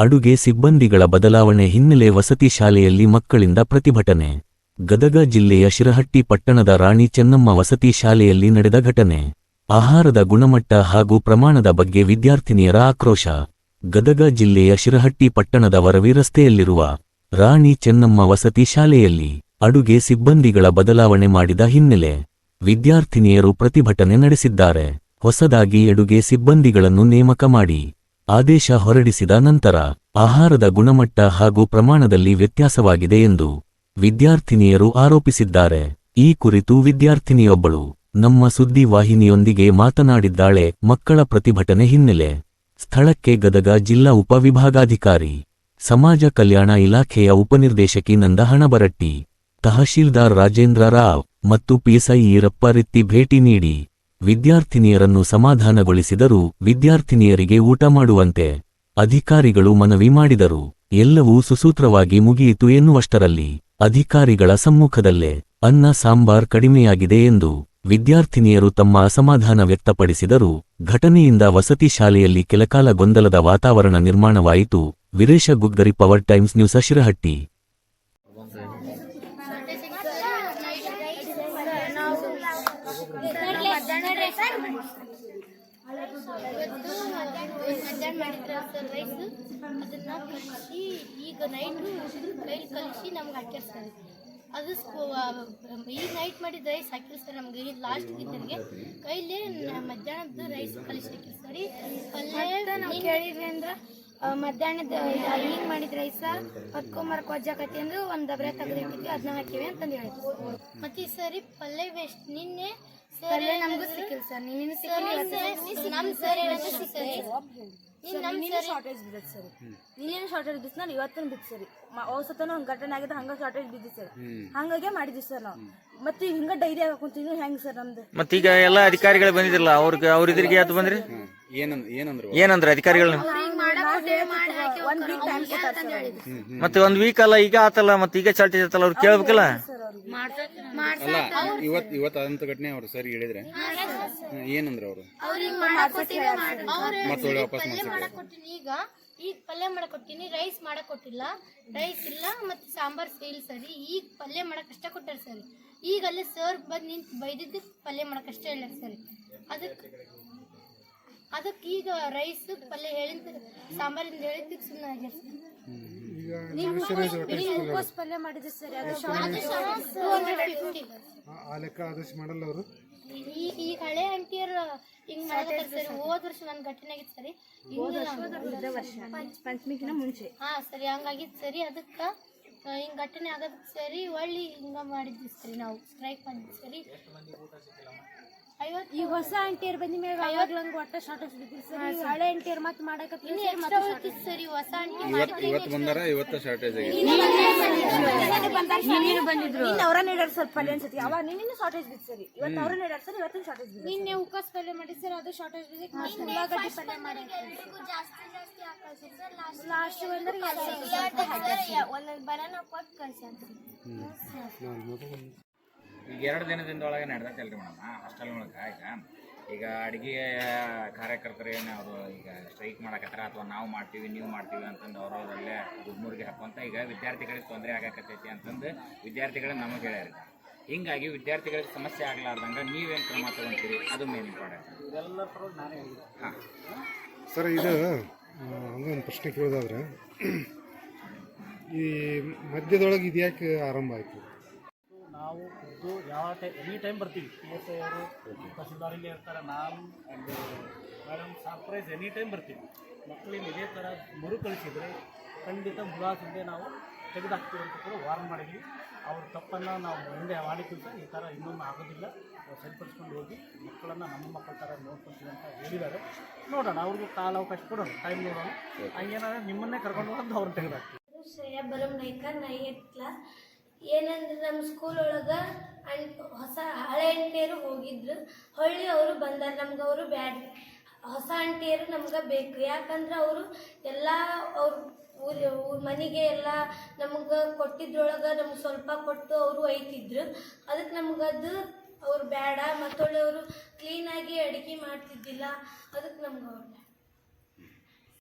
ಅಡುಗೆ ಸಿಬ್ಬಂದಿಗಳ ಬದಲಾವಣೆ ಹಿನ್ನೆಲೆ ವಸತಿ ಶಾಲೆಯಲ್ಲಿ ಮಕ್ಕಳಿಂದ ಪ್ರತಿಭಟನೆ. ಗದಗ ಜಿಲ್ಲೆಯ ಶಿರಹಟ್ಟಿ ಪಟ್ಟಣದ ರಾಣಿ ಚೆನ್ನಮ್ಮ ವಸತಿ ಶಾಲೆಯಲ್ಲಿ ನಡೆದ ಘಟನೆ. ಆಹಾರದ ಗುಣಮಟ್ಟ ಹಾಗೂ ಪ್ರಮಾಣದ ಬಗ್ಗೆ ವಿದ್ಯಾರ್ಥಿನಿಯರ ಆಕ್ರೋಶ. ಗದಗ ಜಿಲ್ಲೆಯ ಶಿರಹಟ್ಟಿ ಪಟ್ಟಣದ ವರವಿ ರಸ್ತೆಯಲ್ಲಿರುವ ರಾಣಿ ಚೆನ್ನಮ್ಮ ವಸತಿ ಶಾಲೆಯಲ್ಲಿ ಅಡುಗೆ ಸಿಬ್ಬಂದಿಗಳ ಬದಲಾವಣೆ ಮಾಡಿದ ಹಿನ್ನೆಲೆ ವಿದ್ಯಾರ್ಥಿನಿಯರು ಪ್ರತಿಭಟನೆ ನಡೆಸಿದ್ದಾರೆ. ಹೊಸದಾಗಿ ಅಡುಗೆ ಸಿಬ್ಬಂದಿಗಳನ್ನು ನೇಮಕ ಮಾಡಿ ಆದೇಶ ಹೊರಡಿಸಿದ ನಂತರ ಆಹಾರದ ಗುಣಮಟ್ಟ ಹಾಗೂ ಪ್ರಮಾಣದಲ್ಲಿ ವ್ಯತ್ಯಾಸವಾಗಿದೆ ಎಂದು ವಿದ್ಯಾರ್ಥಿನಿಯರು ಆರೋಪಿಸಿದ್ದಾರೆ. ಈ ಕುರಿತು ವಿದ್ಯಾರ್ಥಿನಿಯೊಬ್ಬಳು ನಮ್ಮ ಸುದ್ದಿ ವಾಹಿನಿಯೊಂದಿಗೆ ಮಾತನಾಡಿದ್ದಾಳೆ. ಮಕ್ಕಳ ಪ್ರತಿಭಟನೆ ಹಿನ್ನೆಲೆ ಸ್ಥಳಕ್ಕೆ ಗದಗ ಜಿಲ್ಲಾ ಉಪವಿಭಾಗಾಧಿಕಾರಿ, ಸಮಾಜ ಕಲ್ಯಾಣ ಇಲಾಖೆಯ ಉಪನಿರ್ದೇಶಕಿ ನಂದ ಹಣಬರಟ್ಟಿ, ತಹಶೀಲ್ದಾರ್ ರಾಜೇಂದ್ರ ರಾವ್ ಮತ್ತು ಪಿಎಸ್ಐ ಈರಪ್ಪ ರಿತ್ತಿ ಭೇಟಿ ನೀಡಿ ವಿದ್ಯಾರ್ಥಿನಿಯರನ್ನು ಸಮಾಧಾನಗೊಳಿಸಿದರು. ವಿದ್ಯಾರ್ಥಿನಿಯರಿಗೆ ಊಟ ಮಾಡುವಂತೆ ಅಧಿಕಾರಿಗಳು ಮನವಿ ಮಾಡಿದರು. ಎಲ್ಲವೂ ಸುಸೂತ್ರವಾಗಿ ಮುಗಿಯಿತು ಎನ್ನುವಷ್ಟರಲ್ಲಿ ಅಧಿಕಾರಿಗಳ ಸಮ್ಮುಖದಲ್ಲೇ ಅನ್ನ ಸಾಂಬಾರ್ ಕಡಿಮೆಯಾಗಿದೆ ಎಂದು ವಿದ್ಯಾರ್ಥಿನಿಯರು ತಮ್ಮ ಅಸಮಾಧಾನ ವ್ಯಕ್ತಪಡಿಸಿದರು. ಘಟನೆಯಿಂದ ವಸತಿ ಶಾಲೆಯಲ್ಲಿ ಕೆಲಕಾಲ ಗೊಂದಲದ ವಾತಾವರಣ ನಿರ್ಮಾಣವಾಯಿತು. ವೀರೇಶ ಗುಗ್ಗರಿ, ಪವರ್ ಟೈಮ್ಸ್ ನ್ಯೂಸ್, ಶಿರಹಟ್ಟಿ. ಅದನ್ನ ಕಲಿಸಿ ಈಗ ನೈಟು ಕೈಲಿ ಕಲಿಸಿ ನಮ್ಗೆ ಹಾಕ್ಯಾರ ಸರ್. ಅದು ಈಗ ನೈಟ್ ಮಾಡಿದ ರೈಸ್ ಹಾಕಿಲ್ಲ ಸರ್. ನಮ್ಗೆ ಲಾಸ್ಟ್ ಇದ್ದರಿಗೆ ಕೈಲೇ ಮಧ್ಯಾಹ್ನದ ರೈಸ್ ಕಲಿಸಿ ಹಾಕಿಲ್ಲ ಸರಿ. ಪಲ್ಯ ನಾವು ಕೇಳಿದ್ರಿ ಅಂದ್ರೆ ಮಧ್ಯಾಹ್ನದ ಹಿಂಗೆ ಮಾಡಿದ ರೈಸ ಹೊತ್ಕೊಂಬರಕ್ಕೆ ವಜ್ಜಾಕತಿ ಅಂದ್ರೆ ಒಂದು ಡಬ್ರೆ ತೆಗೆದಿಟ್ಟಿದ್ವಿ, ಅದನ್ನ ಹಾಕಿವಿ ಅಂತಂದು ಹೇಳಿದ್ವಿ. ಮತ್ತು ಈ ಸರಿ ಪಲ್ಯ ವೇಸ್ಟ್. ನಿನ್ನೆ ಪಲ್ಯ ನಮಗೂ ಸಿಕ್ಕಿಲ್ಲ ಸರ್. ನಿನ್ನೆ ನಮ್ಮ ಸರ್ ಶಾರ್ಟೇಜ್ ಬಿದ್ದೈತೆ ಸರ್. ನಿನ್ನೇನು ಶಾರ್ಟೇಜ್ ಬಿದ್ದು ನಾನು ಇವತ್ತೇನು ಬಿದ್ದು ಸರಿ. ಔಷಧನೂ ಹಂಗೆ ಘಟನೆ ಆಗಿದೆ, ಹಂಗೆ ಶಾರ್ಟೇಜ್ ಬಿದ್ದು ಸರ್. ಹಂಗಾಗಿ ಮಾಡಿದ್ವಿ ಸರ್ ನಾವು. ಮತ್ತೆ ಹಿಂಗ ಡೈರಿ ಹಾಕೊಂತೀವಿ ಹೆಂಗ್ ಸರ್ ನಮ್ದು. ಮತ್ತೀಗ ಎಲ್ಲ ಅಧಿಕಾರಿಗಳು ಬಂದಿದ್ರಲ್ಲ, ಅವ್ರ ಇದ್ರಿಗೆ ಯಾತು ಬಂದ್ರಿ? ಏನಂದ್ರೆ ಅಧಿಕಾರಿಗಳನ್ನ ಮತ್ತೆ ಒಂದ್ ವೀಕ್ ಅಲ್ಲ ಈಗ ಆತಲ್ಲ, ಮತ್ತೆ ಈಗ ಶಾರ್ಟೇಜ್ ಆತಲ್ಲ, ಅವ್ರು ಕೇಳ್ಬೇಕಲ್ಲ. ಇವತ್ತು ಅದಂತ ಘಟನೆ ಅವ್ರು ಸರಿ ಹೇಳಿದ್ರೆ ಏನಂದ್ರೆ ಅವರು ಈಗ ಪಲ್ಯ ಮಾಡಕ್ ಕೊಟ್ಟಿನಿ, ರೈಸ್ ಮಾಡಕ್ ಕೊಟ್ಟಿಲ್ಲ, ರೈಸ್ ಇಲ್ಲ ಮತ್ತೆ ಸಾಂಬಾರ್ ಇಲ್ಲ ಸರಿ. ಈಗ ಪಲ್ಯ ಮಾಡಕ್ ಅಷ್ಟ ಕೊಟ್ಟಾರ ಸರಿ. ಈಗ ಅಲ್ಲೇ ಸರ್ ಬಂದ್ ನಿಂತು ಬೈದಿದ್ದು ಪಲ್ಯ ಮಾಡಕ್ ಅಷ್ಟೇ ಇಲ್ಲ ಸರಿ. ಅದಕ್ಕೆ ಈಗ ರೈಸ್ ಪಲ್ಯ ಹೇಳಿದ ಸಾಂಬಾರಿಂದ ಹೇಳಿದ್ದಕ್ಕೆ ಸುಮ್ಮನೆ ಆಗ್ಯಾರ ಸರ್. ಪಲ್ಯ ಮಾಡಿದ್ವಿ ಸರ್. ಈಗ ಹಳೆ ಆಂಟಿಯರು ಹಿಂಗ್ ಮಾಡ್ತಾರೆ ಸರಿ. ಹೋದ ವರ್ಷ ಒಂದ್ ಘಟನೆ ಆಗಿತ್ತು ಸರಿ, ಪಂಚಮಿಗಿನ ಮುಂಚೆ. ಹಾ ಸರಿ, ಹಂಗಾಗಿತ್ತು ಸರಿ. ಅದಕ್ಕ ಹಿಂಗ್ ಘಟನೆ ಆಗೋದಕ್ಕೆ ಸರಿ ಒಳ್ಳಿ ಹಿಂಗ ಮಾಡಿದ್ವಿ ಸರಿ. ನಾವು ಸ್ಟ್ರೈಕ್ ಮಾಡಿದ್ವಿ ಸರಿ. ಈಗ ಹೊಸ ಆಂಟಿಯರ್ ಬಂದ ಮೇಲೆ ಅವಾಗ್ಲಂಗ್ ಒಟ್ಟ ಶಾರ್ಟೇಜ್ ಬಿದ್ದಿಲ್ಲ ಸರ್. ಹಳೆ ಆಂಟಿಯರ್ ಮತ್ತೆ ಮಾಡಕತ್ತೀವಿ ಸರಿ. ಹೊಸ ಆಂಟಿ ಇವತ್ತು ಬಂದಾರ, ಇವತ್ತು ಶಾರ್ಟೇಜ್ ಆಗಿದೆ. ಬಂದಿದ್ರು ಅವ್ರ ನೀಡಾರ ಸರ್ ಪಲ್ಯ ಅನ್ಸತಿ. ಅವಾಗ ನಿನ್ನೆ ಶಾರ್ಟೇಜ್ ಬಿದ್ದು ಸರಿ. ಇವತ್ತು ಅವ್ರ ನೀಡಾರ ಸರ್, ಇವತ್ತಿನ ಶಾರ್ಟೇಜ್ ಬಿದ್ದು. ನಿನ್ನೆ ಉಕಾಸ್ ಪಲ್ಯ ಮಾಡಿ ಸರ್, ಅದು ಶಾರ್ಟೇಜ್ ಬಿದ್ದು. ಉಳ್ಳಾಗಡ್ಡಿ ಪಲ್ಯ ಮಾಡಿ ಲಾಸ್ಟ್ ಒಂದೊಂದು ಬನಾನ ಕೊಟ್ಟು ಕಳ್ಸ. ಈಗ 2 ದಿನದಿಂದ ಒಳಗೆ ನಡೆದೈತಲ್ರಿ ಮೇಡಮ್ ಹಾಸ್ಟೆಲ್ ಒಳಗೆ. ಈಗ ಅಡುಗೆ ಕಾರ್ಯಕರ್ತರು ಏನು ಅವರು ಈಗ ಸ್ಟ್ರೈಕ್ ಮಾಡಕತ್ತಾರ, ಅಥವಾ ನಾವು ಮಾಡ್ತೀವಿ ನೀವು ಮಾಡ್ತೀವಿ ಅಂತಂದು ಅವರಲ್ಲೇ ಗುಡ್ಮೂರಿಗೆ ಹಾಕುವಂತ ಈಗ ವಿದ್ಯಾರ್ಥಿಗಳಿಗೆ ತೊಂದರೆ ಆಗಕತ್ತೈತಿ ಅಂತಂದು ವಿದ್ಯಾರ್ಥಿಗಳನ್ನ ನಮಗೆ ಹೇಳ್ಯಾರ. ಹಿಂಗಾಗಿ ವಿದ್ಯಾರ್ಥಿಗಳಿಗೆ ಸಮಸ್ಯೆ ಆಗಲಾರ್ದಂಗೆ ನೀವೇನು ಕ್ರಮ ತಗೊಂತೀರಿ, ಅದು ಮೇನ್ ಇಂಪಾರ್ಟೆಂಟ್. ಹಾಂ ಸರ್, ಇದು ಹಂಗೊಂದು ಪ್ರಶ್ನೆ ಕೇಳೋದಾದ್ರೆ, ಈ ಮಧ್ಯದೊಳಗೆ ಇದ್ಯಾಕೆ ಆರಂಭ ಆಯಿತು? ನಾವು ಖುದ್ದು ಎನಿ ಟೈಮ್ ಬರ್ತೀವಿ. PSI ಅವರು ತಹಸೀಲ್ದಾರಿಗೆ ಇರ್ತಾರೆ, ನಾನು and madam surprise any time ಬರ್ತೀವಿ. ಮಕ್ಕಳಿಗೆ ಇದೇ ಥರ ಮರುಕಳಿಸಿದರೆ ಖಂಡಿತ ಮುಲಾಜಿಂದೆ ನಾವು ತೆಗೆದುಹಾಕ್ತೀವಿ ಅಂತ ಕೂಡ ವಾರ್ನ್ ಮಾಡಿದ್ವಿ. ಅವ್ರ ತಪ್ಪನ್ನು ನಾವು ಮುಂದೆ ಮಾಡಿದ್ವಿ ಸರ್. ಈ ಥರ ಇನ್ನೊಮ್ಮೆ ಆಗೋದಿಲ್ಲ, ಸರಿಪಡಿಸ್ಕೊಂಡು ಹೋಗಿ ಮಕ್ಕಳನ್ನು ನಮ್ಮ ಮಕ್ಕಳ ಥರ ನೋಡ್ಕೊಳ್ತೀವಿ ಅಂತ ಹೇಳಿದ್ದಾರೆ. ನೋಡೋಣ, ಅವ್ರಿಗೂ ಕಾಲಾವಕಾಶ ಕೊಡೋಣ, ಟೈಮ್ ನೋಡೋಣ. ಹಂಗೇನಾದ್ರೆ ನಿಮ್ಮನ್ನೇ ಕರ್ಕೊಂಡು ಹೋಗೋದು ಅವ್ರನ್ನ ತೆಗೆದುಹಾಕ್ತೀವಿ. Shreya Baram Naik, 9th class. ಏನಂದ್ರೆ ನಮ್ಮ ಸ್ಕೂಲ್ ಒಳಗೆ ಹೊಸ ಹಳೆ ಆಂಟಿಯರು ಹೋಗಿದ್ರು, ಹೊಳ್ಳಿ ಅವರು ಬಂದಾರ. ನಮ್ಗೆ ಅವರು ಬ್ಯಾಡ್ರಿ, ಹೊಸ ಆಂಟಿಯರು ನಮ್ಗೆ ಬೇಕು. ಯಾಕಂದ್ರೆ ಅವರು ಎಲ್ಲ ಅವ್ರ ಮನೆಗೆ ಎಲ್ಲ ನಮ್ಗೆ ಕೊಟ್ಟಿದ್ರೊಳಗೆ ನಮ್ಗೆ ಸ್ವಲ್ಪ ಕೊಟ್ಟು ಅವರು ಒಯ್ತಿದ್ರು. ಅದಕ್ಕೆ ನಮ್ಗದು ಅವ್ರು ಬೇಡ. ಮತ್ತೊಳ್ಳೆ ಅವರು ಕ್ಲೀನಾಗಿ ಅಡುಗೆ ಮಾಡ್ತಿದ್ದಿಲ್ಲ. ಅದಕ್ಕೆ ನಮ್ಗೆ ಅವ್ರು